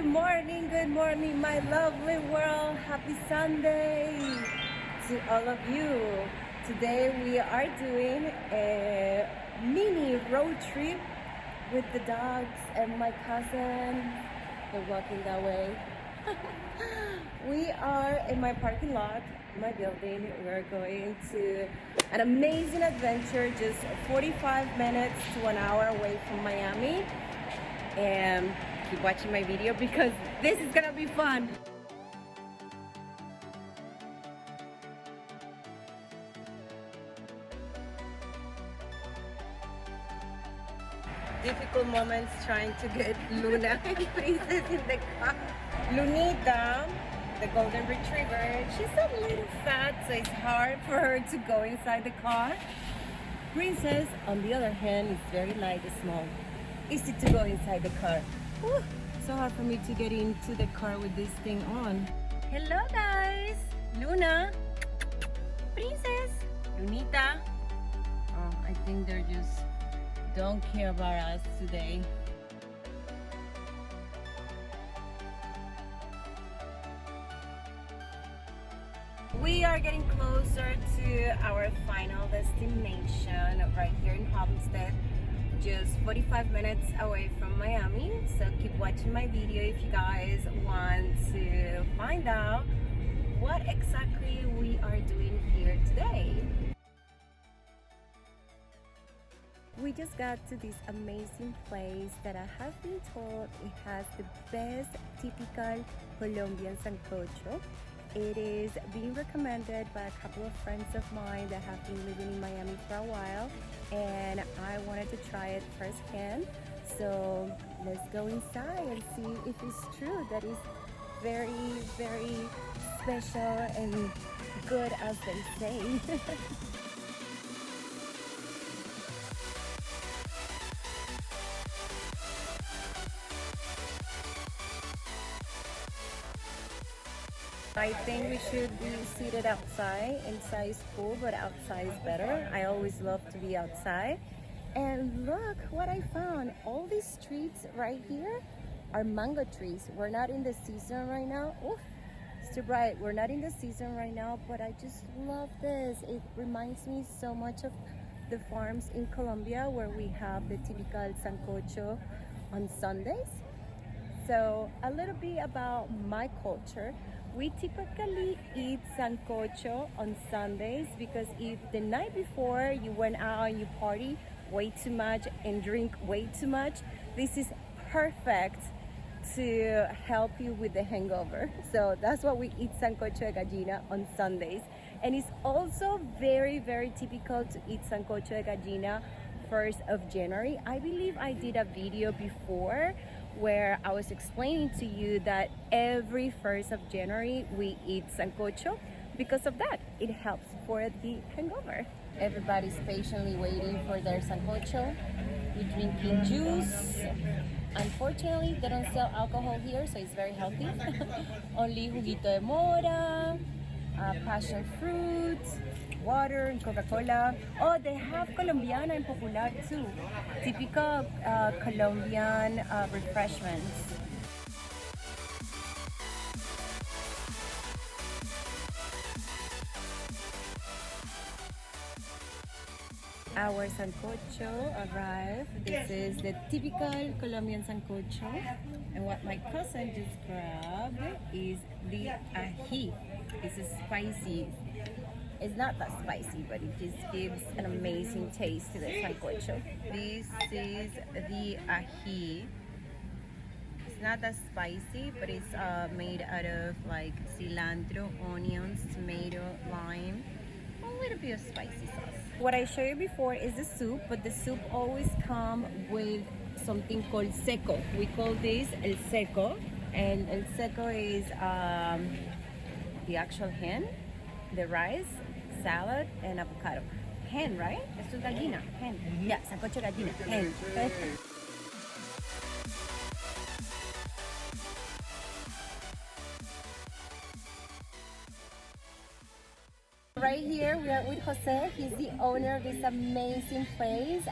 Good morning, my lovely world. Happy Sunday to all of you. Today we are doing a mini road trip with the dogs and my cousin. They're walking that way. We are in my parking lot, my building. We're going to an amazing adventure, just 45 minutes to an hour away from Miami. And keep watching my video because this is gonna be fun. Difficult moments trying to get Luna and Princess in the car. Lunita, the golden retriever, she's a little fat, so it's hard for her to go inside the car. Princess, on the other hand, is very light and small. Easy to go inside the car. Whew, so hard for me to get into the car with this thing on. Hello guys! Luna! Princess! Lunita! Oh, I think they're just don't care about us today. We are getting closer to our final destination right here in Homestead. Just 45 minutes away from Miami, so keep watching my video if you guys want to find out what exactly we are doing here today. We just got to this amazing place that I have been told it has the best typical Colombian sancocho. It is being recommended by a couple of friends of mine that have been living in Miami for a while, and I wanted to try it firsthand. So let's go inside and see if it's true that it's very, very special and good as they say. I think we should be seated outside. Inside is cool, but outside is better. I always love to be outside. And look what I found. All these trees right here are mango trees. We're not in the season right now. Oof, it's too bright. We're not in the season right now, but I just love this. It reminds me so much of the farms in Colombia where we have the typical sancocho on Sundays. So a little bit about my culture. We typically eat sancocho on Sundays because if the night before you went out and you party way too much and drink way too much, this is perfect to help you with the hangover. So that's why we eat sancocho de gallina on Sundays. And it's also very, very typical to eat sancocho de gallina 1st of January. I believe I did a video before where I was explaining to you that every 1st of January we eat sancocho because of that. It helps for the hangover. Everybody's patiently waiting for their sancocho. We're drinking juice. Unfortunately, they don't sell alcohol here, so it's very healthy. Only juguito de mora, passion fruit, water, and Coca-Cola. Oh, they have Colombiana and Popular too. Typical Colombian refreshments. Our sancocho arrived. This is the typical Colombian sancocho. And what my cousin just grabbed is the ají. It's spicy. It's not that spicy, but it just gives an amazing taste to the sancocho. This is the ají. It's not that spicy, but it's made out of like cilantro, onions, tomato, lime, a little bit of spicy sauce. What I showed you before is the soup, but the soup always comes with something called seco. We call this el seco, and el seco is the actual hen, the rice, salad, and avocado. Hen, right? Esto es gallina. Hen. Yeah, sancocho gallina. Hen. right here we are with Jose. He's the owner of this amazing place.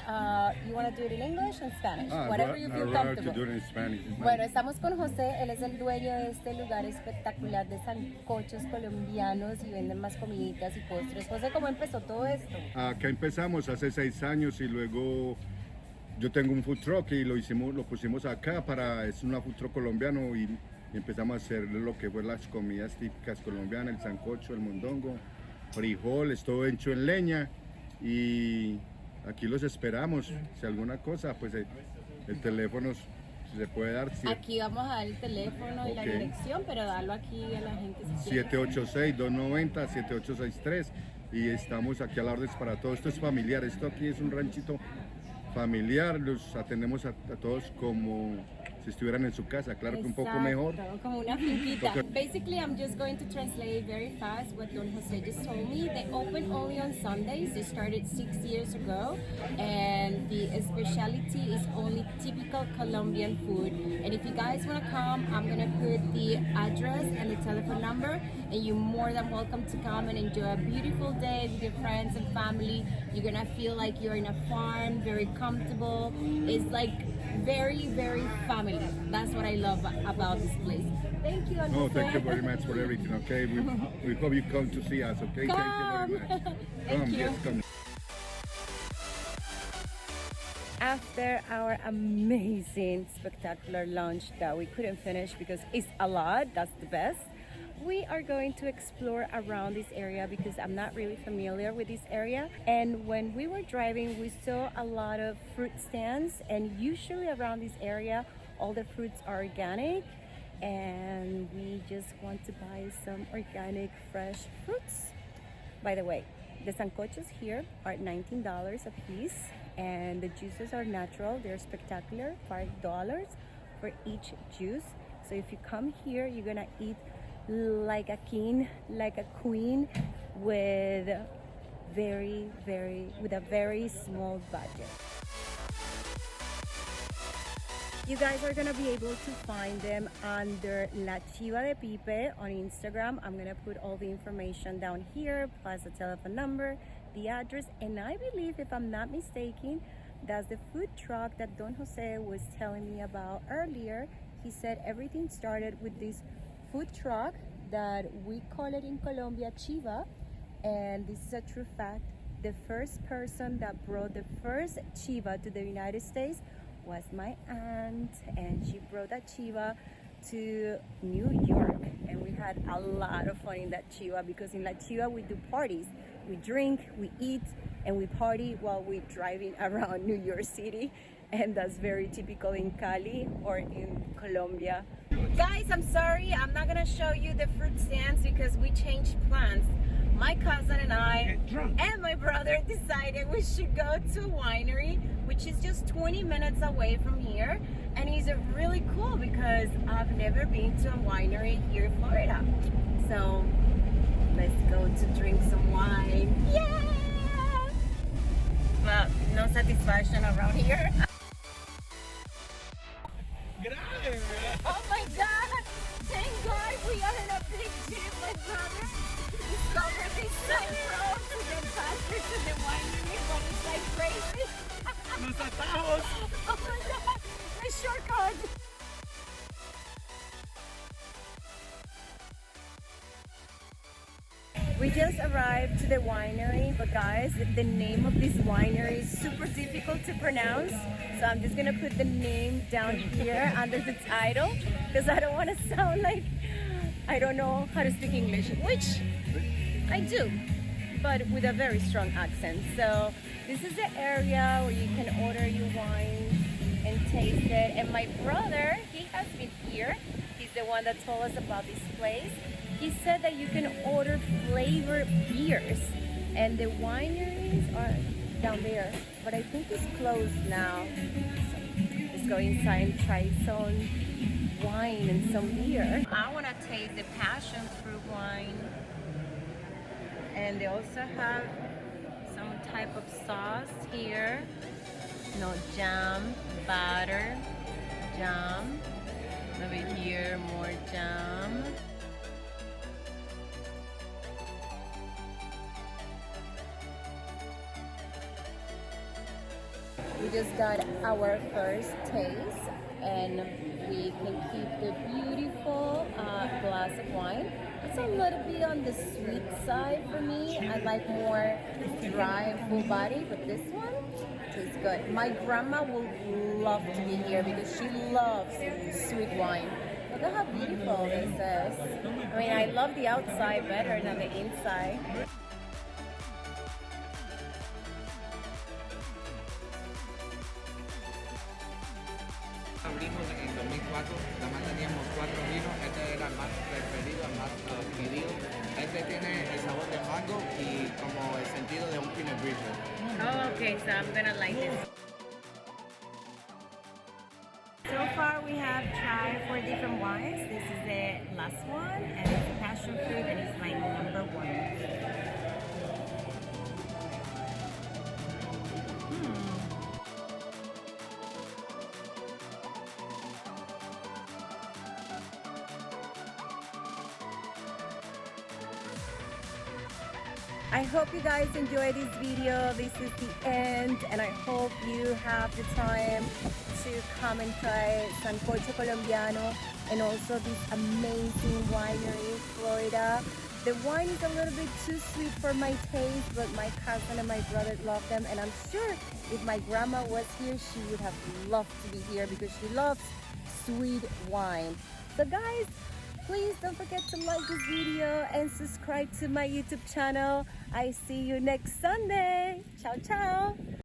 You want to do it in English and Spanish? Whatever you feel comfortable. To do it in Spanish. Bueno, estamos con José. Él es el dueño de este lugar espectacular de sancochos colombianos y venden más comiditas y postres. José, ¿cómo empezó todo esto? Acá empezamos hace 6 años y luego yo tengo un food truck y lo pusimos acá es una food truck colombiano y empezamos a hacer lo que fue las comidas típicas colombianas, el sancocho, el mondongo, frijoles, todo hecho en leña y aquí los esperamos. Si alguna cosa, pues el teléfono se puede dar. Aquí vamos a dar el teléfono y la dirección, pero darlo aquí a la gente. 786-290-7863 y estamos aquí a la orden para todo. Esto es familiar, esto aquí es un ranchito familiar, los atendemos a todos como si estuvieran en su casa, claro que un poco mejor. Como una finquita. Basically, I'm just going to translate very fast what Don Jose just told me. They open only on Sundays. They started 6 years ago, and the specialty is only typical Colombian food. And if you guys want to come, I'm gonna put the address and the telephone number, and you're more than welcome to come and enjoy a beautiful day with your friends and family. You're gonna feel like you're in a farm, very comfortable. It's like very, very family. That's what I love about this place. Thank you. No, thank you very much for everything. Okay, we hope you come to see us. Okay, come. Thank you very much. Thank you. Yes, come. After our amazing, spectacular lunch that we couldn't finish because it's a lot, that's the best. We are going to explore around this area because I'm not really familiar with this area. And when we were driving, we saw a lot of fruit stands, and usually around this area, all the fruits are organic. And we just want to buy some organic, fresh fruits. By the way, the sancochos here are $19 a piece, and the juices are natural. They're spectacular, $5 for each juice. So if you come here, you're gonna eat like a king, like a queen, with a very small budget. You guys are gonna be able to find them under La Chiva de Pipe on Instagram. I'm gonna put all the information down here, plus the telephone number, the address, and I believe, if I'm not mistaken, that's the food truck that Don Jose was telling me about earlier. He said everything started with this food truck that we call it in Colombia chiva, and this is a true fact. The first person that brought the first chiva to the United States was my aunt, and she brought that chiva to New York, and we had a lot of fun in that chiva because in La Chiva we do parties. We drink, we eat, and we party while we're driving around New York City, and that's very typical in Cali or in Colombia. Guys, I'm sorry, I'm not gonna show you the fruit stands because we changed plans. My cousin and I and my brother decided we should go to a winery, which is just 20 minutes away from here, and it's really cool because I've never been to a winery here in Florida. So let's go to drink some wine. Yeah! But no satisfaction around here. Oh my God! Thank God we are in a big jeep, my brother. Discovered this side road to get faster to the winery, but it's like crazy. Los atajos. Oh my God! The shortcut. We just arrived to the winery, but guys, the name of this winery is super difficult to pronounce. So I'm just gonna put the name down here under the title because I don't want to sound like I don't know how to speak English, which I do, but with a very strong accent. So this is the area where you can order your wine and taste it. And my brother, he has been here. He's the one that told us about this place. He said that you can order flavored beers, and the wineries are down there, but I think it's closed now. So let's go inside and try some wine and some beer. I want to taste the passion fruit wine, and they also have some type of sauce here. No, jam, butter, jam. Over here, more jam. We just got our first taste, and we can keep the beautiful glass of wine. It's a little bit on the sweet side for me. I like more dry, full body, but this one tastes good. My grandma will love to be here because she loves sweet wine. Look at how beautiful this is. I mean, I love the outside better than the inside. Abrimos en el 2004, nada más teníamos 4 vinos, este era el más preferido, el más querido. Este tiene el sabor de mango y como el sentido de un Pinot Grigio. Oh, okay, so I'm gonna like this. So far we have tried 4 different wines. This is the last one, and it's passion fruit, and it's my number 1. I hope you guys enjoyed this video. This is the end, and I hope you have the time to come and try Sancocho Colombiano and also this amazing winery in Florida. The wine is a little bit too sweet for my taste, but my cousin and my brother love them, and I'm sure if my grandma was here, she would have loved to be here because she loves sweet wine. So guys, please don't forget to like this video and subscribe to my YouTube channel. I see you next Sunday. Ciao, ciao.